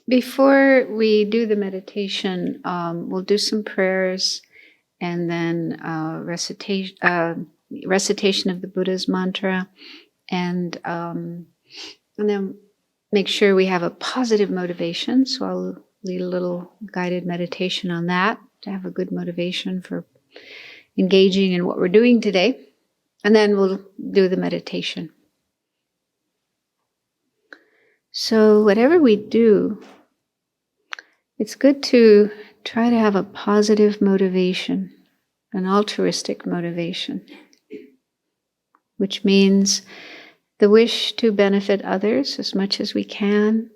Before we do the meditation, we'll do some prayers and then recitation of the Buddha's mantra, and then make sure we have a positive motivation. So I'll lead a little guided meditation on that to have a good motivation for engaging in what we're doing today. And then we'll do the meditation. So whatever we do, it's good to try to have a positive motivation, an altruistic motivation, which means the wish to benefit others as much as we can.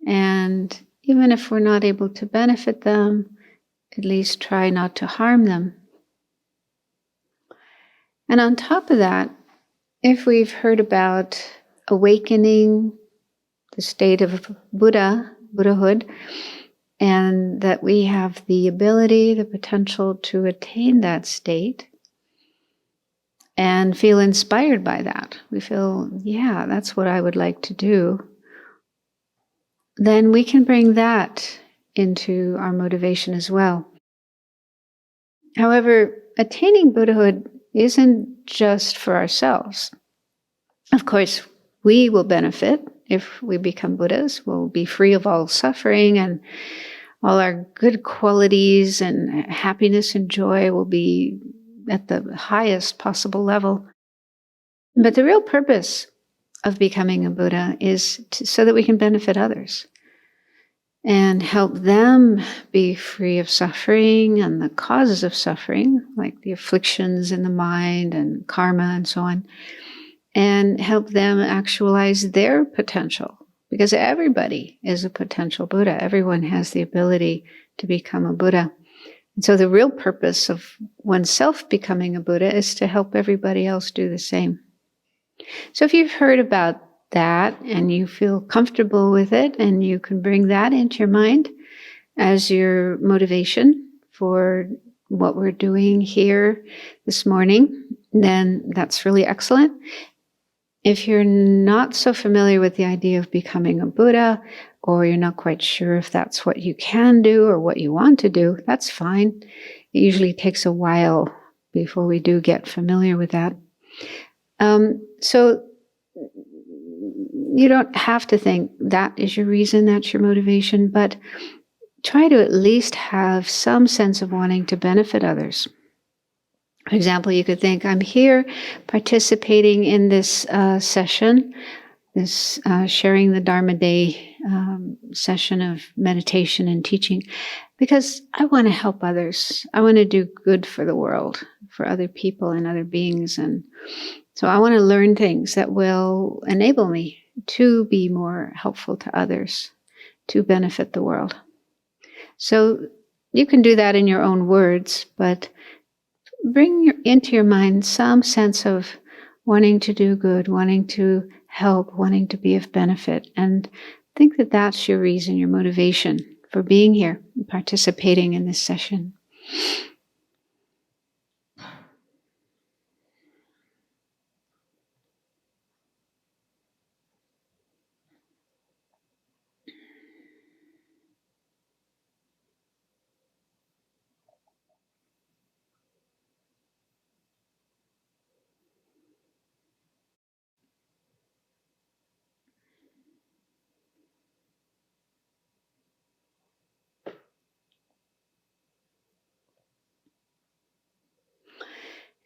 And even if we're not able to benefit them, at least try not to harm them. And on top of that, if we've heard about awakening, the state of Buddhahood, and that we have the ability, the potential to attain that state and feel inspired by that. We feel, yeah, that's what I would like to do. Then we can bring that into our motivation as well. However, attaining Buddhahood isn't just for ourselves. Of course, we will benefit. If we become Buddhas, we'll be free of all suffering, and all our good qualities and happiness and joy will be at the highest possible level. But the real purpose of becoming a Buddha is so that we can benefit others and help them be free of suffering and the causes of suffering, like the afflictions in the mind and karma and so on, and help them actualize their potential. Because everybody is a potential Buddha. Everyone has the ability to become a Buddha. And so the real purpose of oneself becoming a Buddha is to help everybody else do the same. So if you've heard about that and you feel comfortable with it, and you can bring that into your mind as your motivation for what we're doing here this morning, then that's really excellent. If you're not so familiar with the idea of becoming a Buddha, or you're not quite sure if that's what you can do or what you want to do, that's fine. It usually takes a while before we do get familiar with that. So you don't have to think that is your reason, that's your motivation, but try to at least have some sense of wanting to benefit others. For example, you could think, I'm here participating in this session, this Sharing the Dharma Day session of meditation and teaching, because I want to help others. I want to do good for the world, for other people and other beings. And so I want to learn things that will enable me to be more helpful to others, to benefit the world. So you can do that in your own words, but bring into your mind some sense of wanting to do good, wanting to help, wanting to be of benefit, and think that that's your reason, your motivation for being here and participating in this session.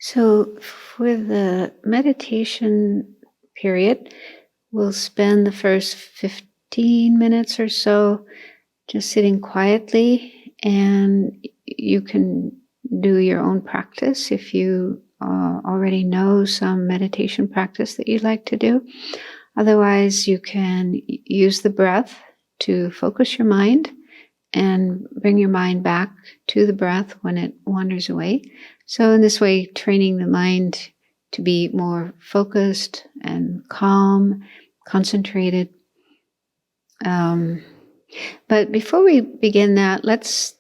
So for the meditation period, we'll spend the first 15 minutes or so just sitting quietly, and you can do your own practice if you already know some meditation practice that you'd like to do. Otherwise, you can use the breath to focus your mind and bring your mind back to the breath when it wanders away. So in this way, training the mind to be more focused and calm, concentrated. But before we begin that, let's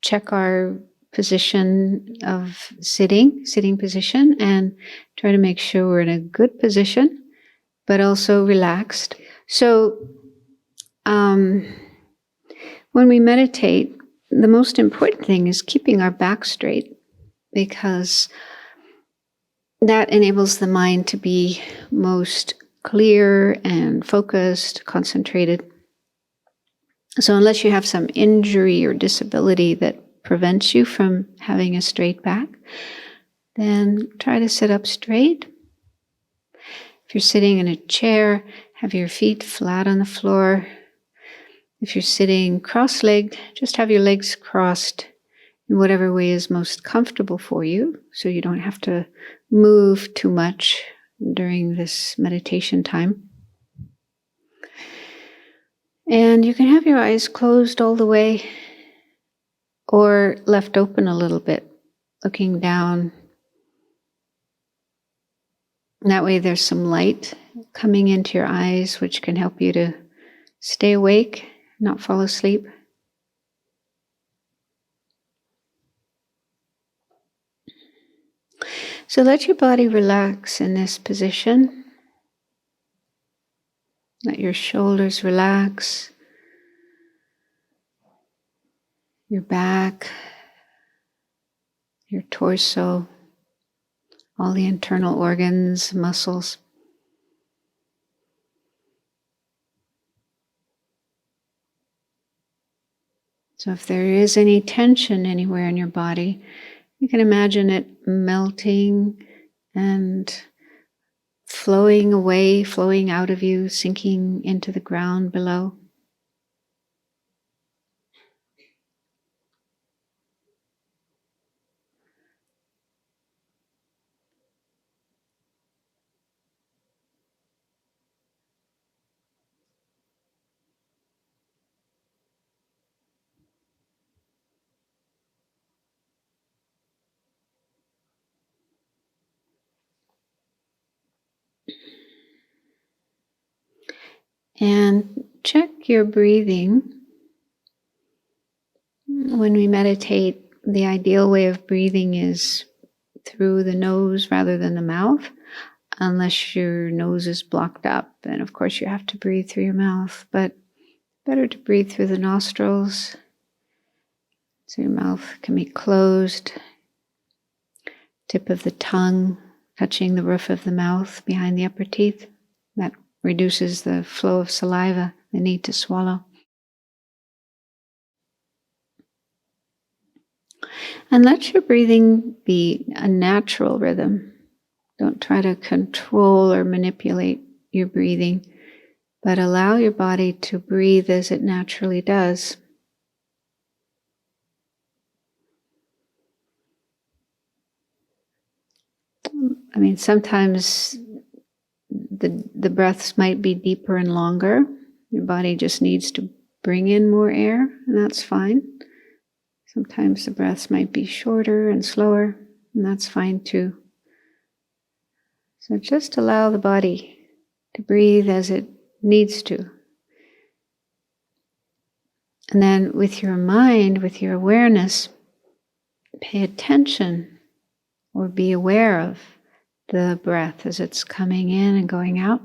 check our position of sitting position, and try to make sure we're in a good position, but also relaxed. So When we meditate, the most important thing is keeping our back straight, because that enables the mind to be most clear and focused, concentrated. So unless you have some injury or disability that prevents you from having a straight back, then try to sit up straight. If you're sitting in a chair, have your feet flat on the floor. If you're sitting cross-legged, just have your legs crossed in whatever way is most comfortable for you, so you don't have to move too much during this meditation time. And you can have your eyes closed all the way or left open a little bit, looking down. And that way there's some light coming into your eyes, which can help you to stay awake, not fall asleep. So let your body relax in this position. Let your shoulders relax, your back, your torso, all the internal organs, muscles. So if there is any tension anywhere in your body, you can imagine it melting and flowing away, flowing out of you, sinking into the ground below. And check your breathing. When we meditate, the ideal way of breathing is through the nose rather than the mouth, unless your nose is blocked up. And of course you have to breathe through your mouth, but better to breathe through the nostrils. So your mouth can be closed, tip of the tongue touching the roof of the mouth behind the upper teeth. That reduces the flow of saliva, the need to swallow. And let your breathing be a natural rhythm. Don't try to control or manipulate your breathing, but allow your body to breathe as it naturally does. I mean, sometimes the breaths might be deeper and longer. Your body just needs to bring in more air, and that's fine. Sometimes the breaths might be shorter and slower, and that's fine too. So just allow the body to breathe as it needs to. And then with your mind, with your awareness, pay attention or be aware of the breath as it's coming in and going out.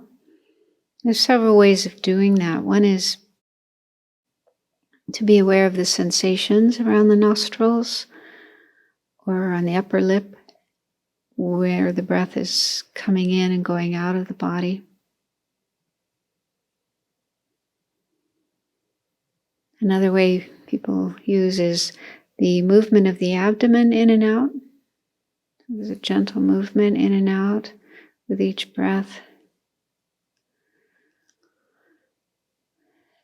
There's several ways of doing that. One is to be aware of the sensations around the nostrils or on the upper lip where the breath is coming in and going out of the body. Another way people use is the movement of the abdomen in and out. There's a gentle movement in and out with each breath.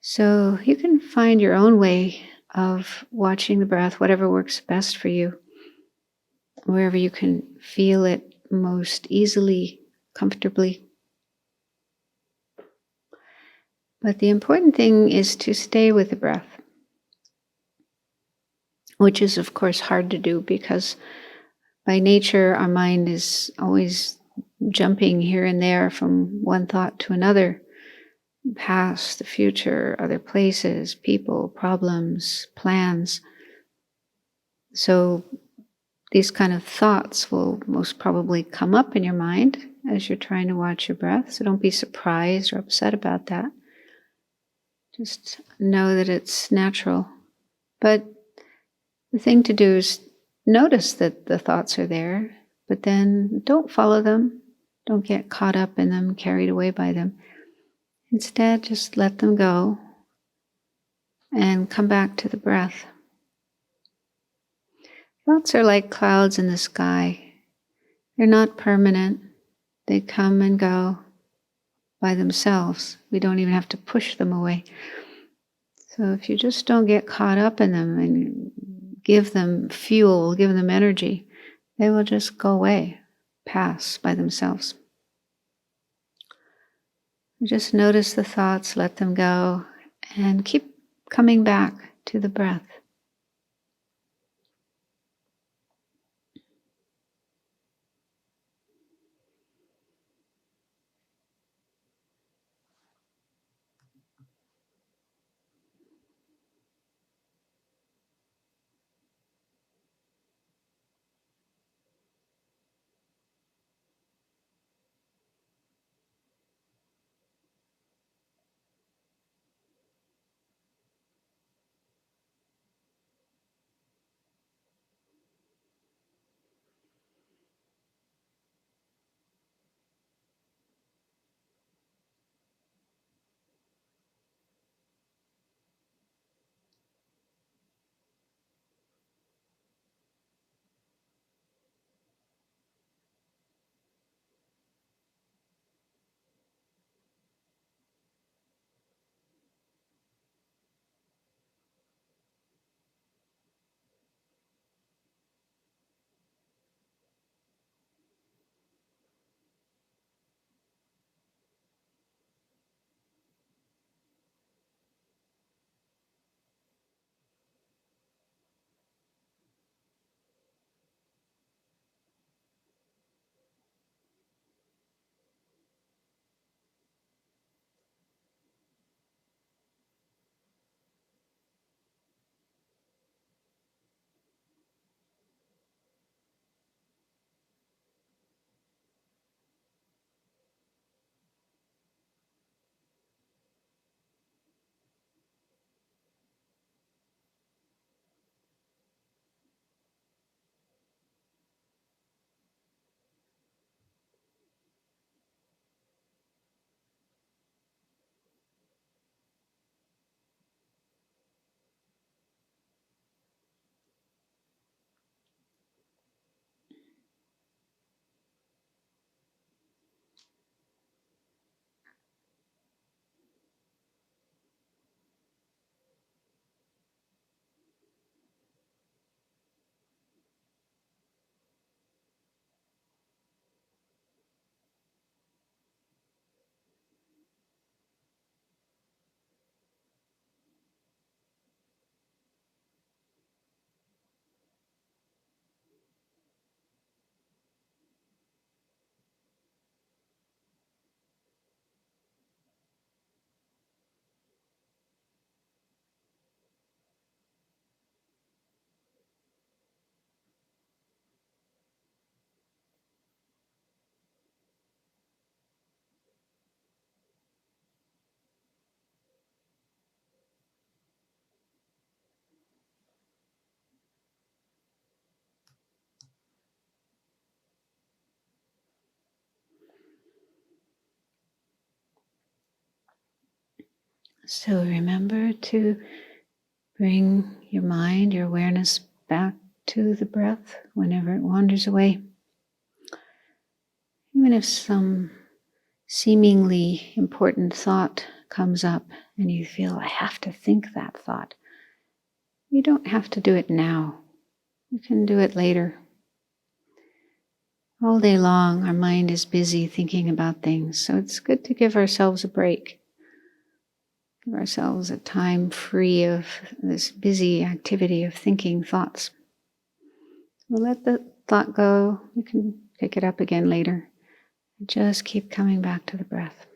So you can find your own way of watching the breath, whatever works best for you, wherever you can feel it most easily, comfortably. But the important thing is to stay with the breath, which is of course hard to do because by nature our mind is always jumping here and there from one thought to another. Past, the future, other places, people, problems, plans. So these kind of thoughts will most probably come up in your mind as you're trying to watch your breath. So don't be surprised or upset about that. Just know that it's natural. But the thing to do is notice that the thoughts are there, but then don't follow them. Don't get caught up in them, carried away by them. Instead, just let them go and come back to the breath. Thoughts are like clouds in the sky. They're not permanent. They come and go by themselves. We don't even have to push them away. So if you just don't get caught up in them and give them fuel, give them energy, they will just go away, pass by themselves. Just notice the thoughts, let them go, and keep coming back to the breath. So remember to bring your mind, your awareness back to the breath whenever it wanders away. Even if some seemingly important thought comes up and you feel, I have to think that thought, you don't have to do it now. You can do it later. All day long, our mind is busy thinking about things, so it's good to give ourselves a break. Give ourselves a time free of this busy activity of thinking thoughts. We'll let the thought go. You can pick it up again later. Just keep coming back to the breath.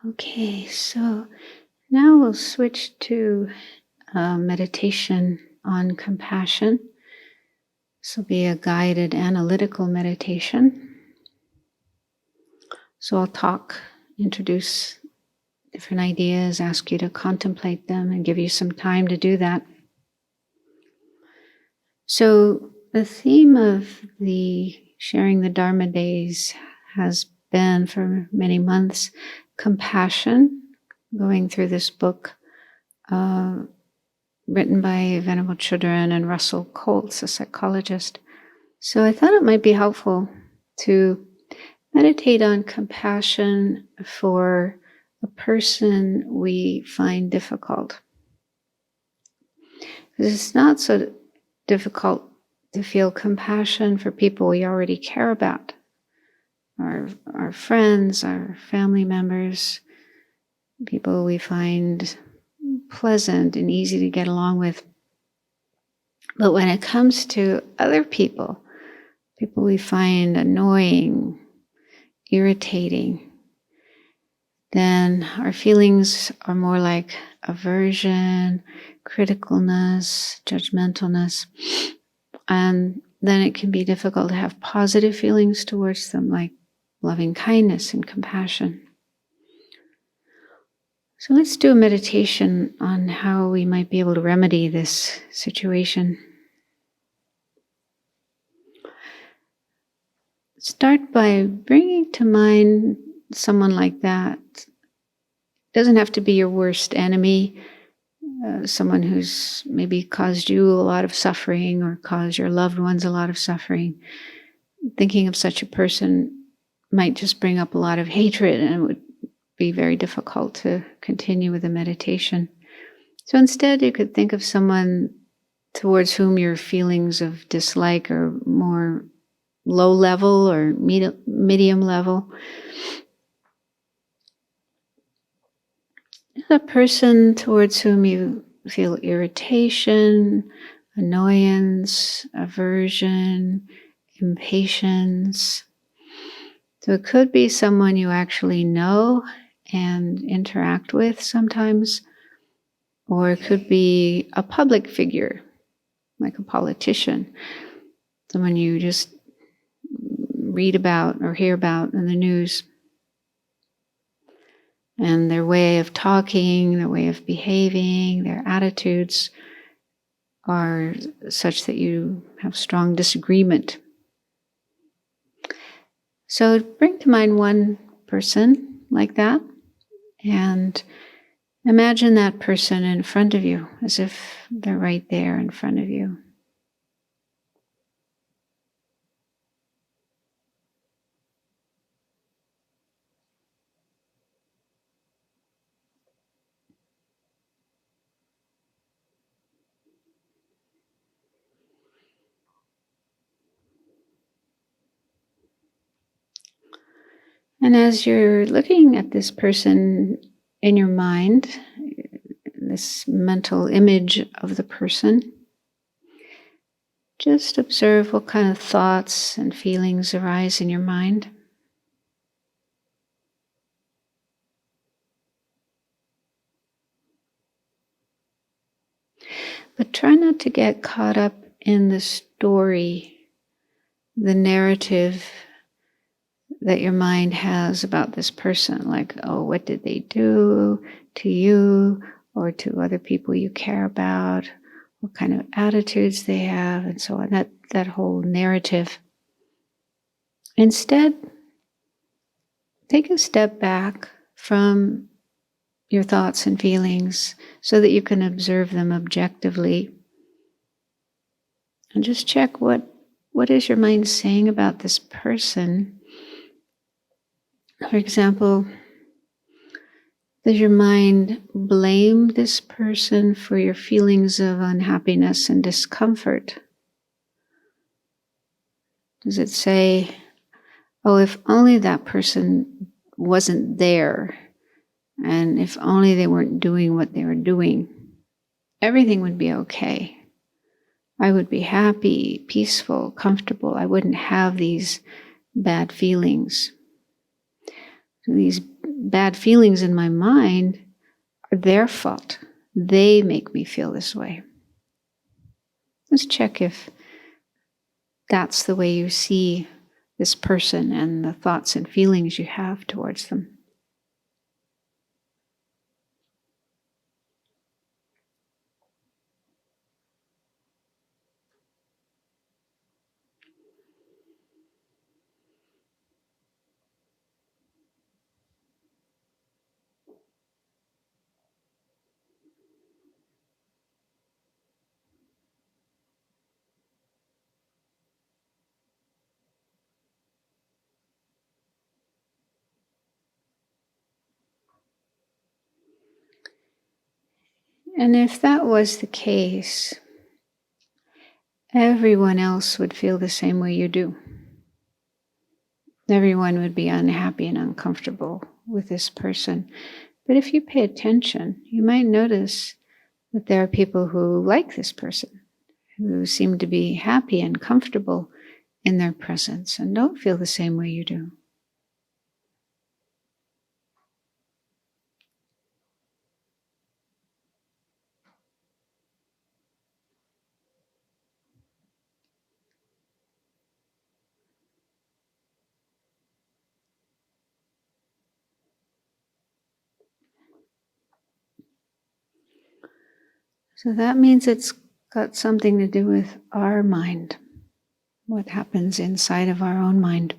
Okay, so now we'll switch to meditation on compassion. This will be a guided analytical meditation. So I'll introduce different ideas, ask you to contemplate them, and give you some time to do that. So the theme of the Sharing the Dharma days has been for many months compassion, going through this book written by Venerable Children and Russell Coates, a psychologist. So I thought it might be helpful to meditate on compassion for a person we find difficult. Because it's not so difficult to feel compassion for people we already care about, our friends, our family members, people we find pleasant and easy to get along with. But when it comes to other people we find annoying, irritating, then our feelings are more like aversion, criticalness, judgmentalness, and then it can be difficult to have positive feelings towards them, like loving kindness and compassion. So let's do a meditation on how we might be able to remedy this situation. Start by bringing to mind someone like that. It doesn't have to be your worst enemy, someone who's maybe caused you a lot of suffering or caused your loved ones a lot of suffering. Thinking of such a person might just bring up a lot of hatred, and it would be very difficult to continue with the meditation. So instead, you could think of someone towards whom your feelings of dislike are more low level or medium level. A person towards whom you feel irritation, annoyance, aversion, impatience. So it could be someone you actually know and interact with sometimes, or it could be a public figure, like a politician, someone you just read about or hear about in the news. And their way of talking, their way of behaving, their attitudes are such that you have strong disagreement. So bring to mind one person like that and imagine that person in front of you as if they're right there in front of you. And as you're looking at this person in your mind, this mental image of the person, just observe what kind of thoughts and feelings arise in your mind. But try not to get caught up in the story, the narrative that your mind has about this person, like, oh, what did they do to you or to other people you care about, what kind of attitudes they have, and so on, that whole narrative. Instead, take a step back from your thoughts and feelings so that you can observe them objectively. And just check what is your mind saying about this person. For example, does your mind blame this person for your feelings of unhappiness and discomfort? Does it say, oh, if only that person wasn't there, and if only they weren't doing what they were doing, everything would be okay. I would be happy, peaceful, comfortable. I wouldn't have these bad feelings. So these bad feelings in my mind are their fault. They make me feel this way. Let's check if that's the way you see this person and the thoughts and feelings you have towards them. And if that was the case, everyone else would feel the same way you do. Everyone would be unhappy and uncomfortable with this person. But if you pay attention, you might notice that there are people who like this person, who seem to be happy and comfortable in their presence and don't feel the same way you do. So that means it's got something to do with our mind, what happens inside of our own mind.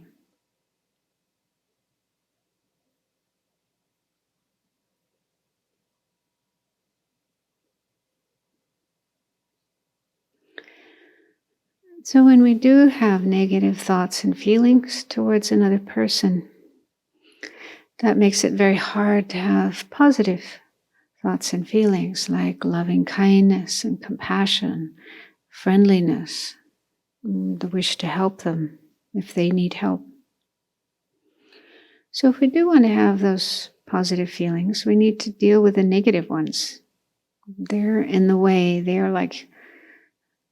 So when we do have negative thoughts and feelings towards another person, that makes it very hard to have positive thoughts and feelings like loving kindness and compassion, friendliness, the wish to help them if they need help. So if we do want to have those positive feelings, we need to deal with the negative ones. They're in the way. They are like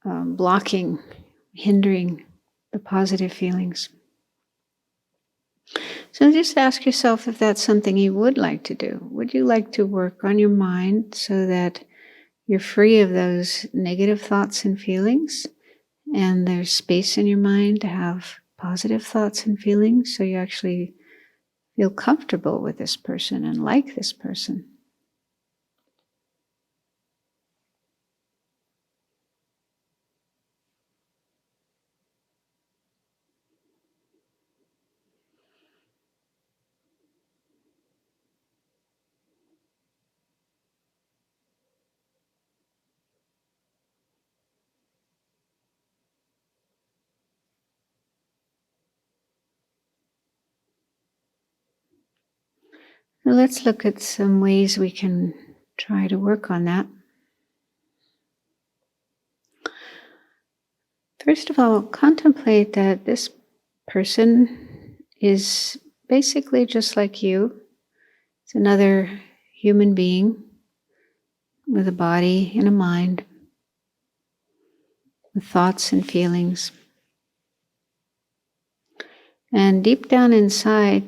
blocking, hindering the positive feelings. So just ask yourself if that's something you would like to do. Would you like to work on your mind so that you're free of those negative thoughts and feelings, and there's space in your mind to have positive thoughts and feelings so you actually feel comfortable with this person and like this person? Now let's look at some ways we can try to work on that. First of all, contemplate that this person is basically just like you. It's another human being with a body and a mind, with thoughts and feelings. And deep down inside,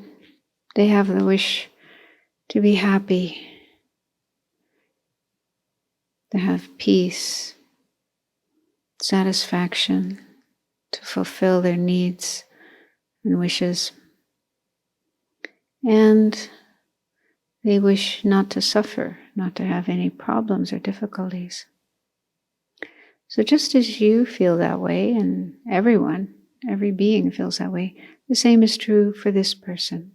they have the wish to be happy, to have peace, satisfaction, to fulfill their needs and wishes. And they wish not to suffer, not to have any problems or difficulties. So just as you feel that way, and everyone, every being feels that way, the same is true for this person.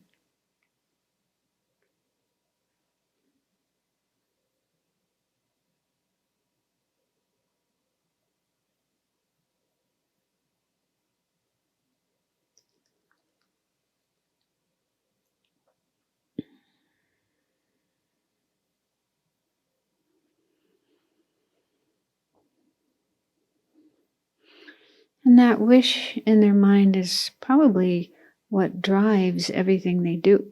And that wish in their mind is probably what drives everything they do.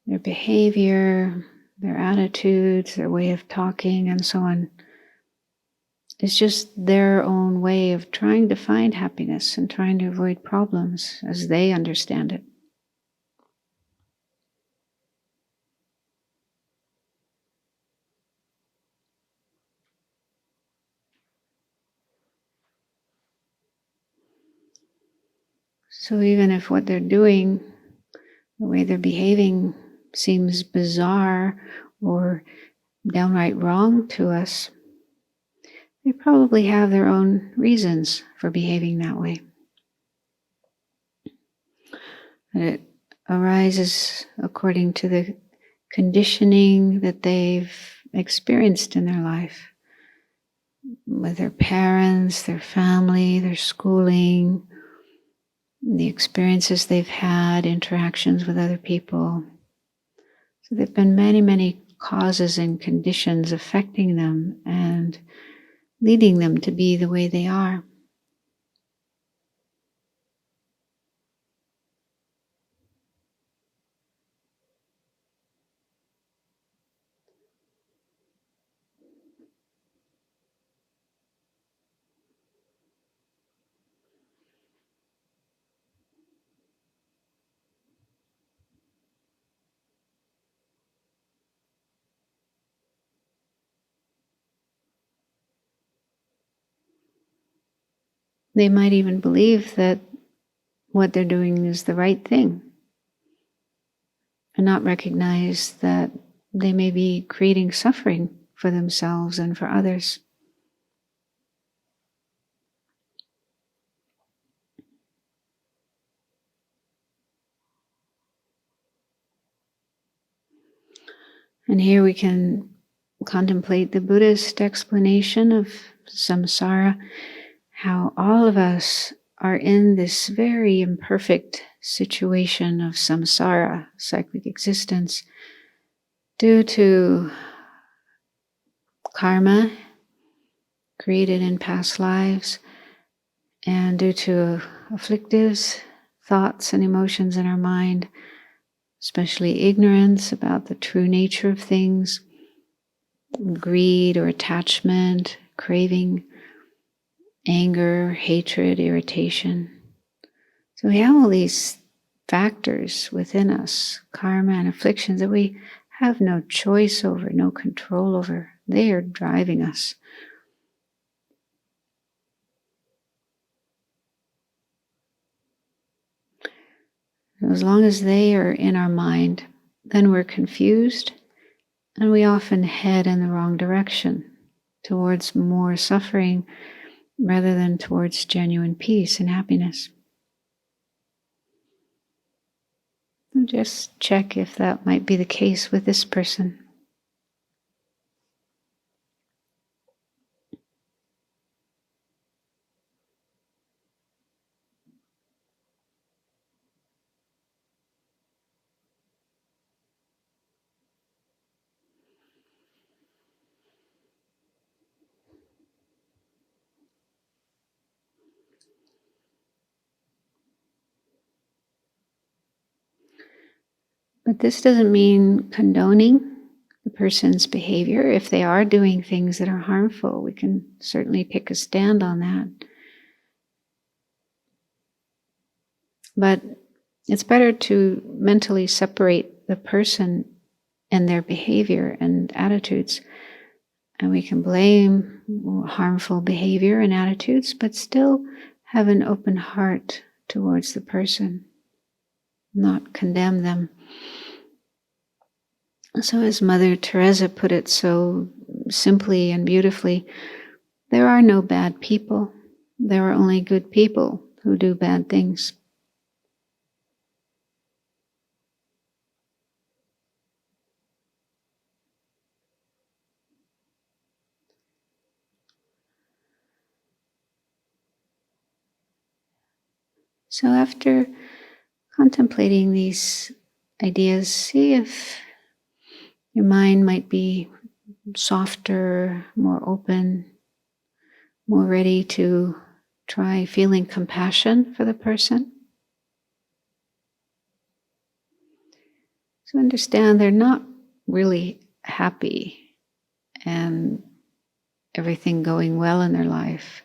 Their behavior, their attitudes, their way of talking, and so on. It's just their own way of trying to find happiness and trying to avoid problems as they understand it. So even if what they're doing, the way they're behaving, seems bizarre or downright wrong to us, they probably have their own reasons for behaving that way. And it arises according to the conditioning that they've experienced in their life, with their parents, their family, their schooling, the experiences they've had, interactions with other people. So there have been many, many causes and conditions affecting them and leading them to be the way they are. They might even believe that what they're doing is the right thing, and not recognize that they may be creating suffering for themselves and for others. And here we can contemplate the Buddhist explanation of samsara, how all of us are in this very imperfect situation of samsara, cyclic existence, due to karma created in past lives and due to afflictive thoughts and emotions in our mind, especially ignorance about the true nature of things, greed or attachment, craving, anger, hatred, irritation. So we have all these factors within us, karma and afflictions, that we have no choice over, no control over. They are driving us. As long as they are in our mind, then we're confused and we often head in the wrong direction, towards more suffering rather than towards genuine peace and happiness. So just check if that might be the case with this person. But this doesn't mean condoning the person's behavior. If they are doing things that are harmful, we can certainly take a stand on that. But it's better to mentally separate the person and their behavior and attitudes. And we can blame harmful behavior and attitudes, but still have an open heart towards the person, not condemn them. So as Mother Teresa put it so simply and beautifully, there are no bad people. There are only good people who do bad things. So after contemplating these ideas, see if your mind might be softer, more open, more ready to try feeling compassion for the person. So understand they're not really happy and everything going well in their life.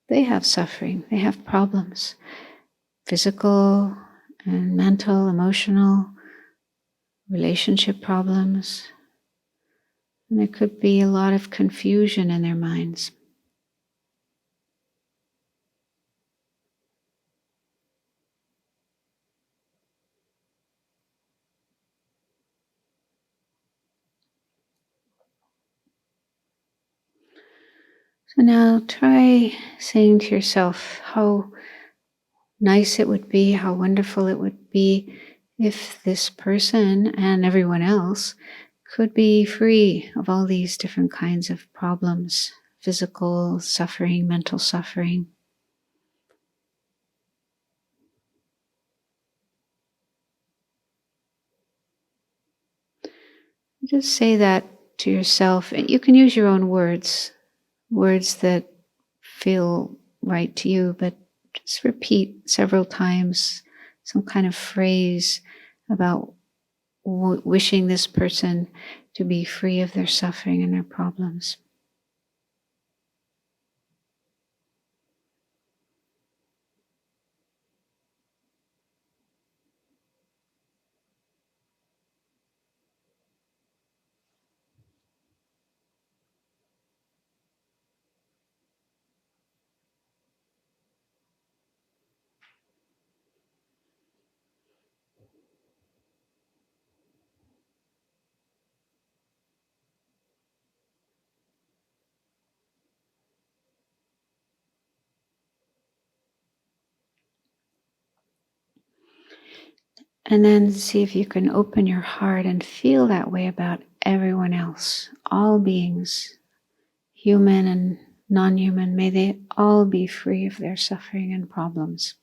They have suffering, they have problems, physical and mental, emotional, relationship problems. And there could be a lot of confusion in their minds. So now try saying to yourself how nice it would be, how wonderful it would be if this person and everyone else could be free of all these different kinds of problems, physical suffering, mental suffering. Just say that to yourself. You can use your own words, words that feel right to you, but just repeat several times some kind of phrase about wishing this person to be free of their suffering and their problems. And then see if you can open your heart and feel that way about everyone else, all beings, human and non-human. May they all be free of their suffering and problems.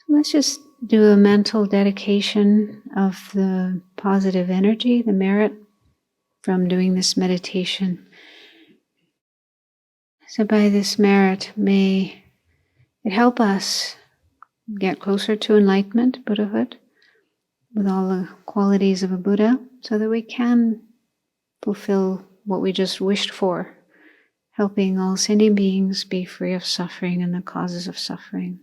So let's just do a mental dedication of the positive energy, the merit from doing this meditation. So by this merit, may it help us get closer to enlightenment, Buddhahood, with all the qualities of a Buddha, so that we can fulfill what we just wished for, helping all sentient beings be free of suffering and the causes of suffering.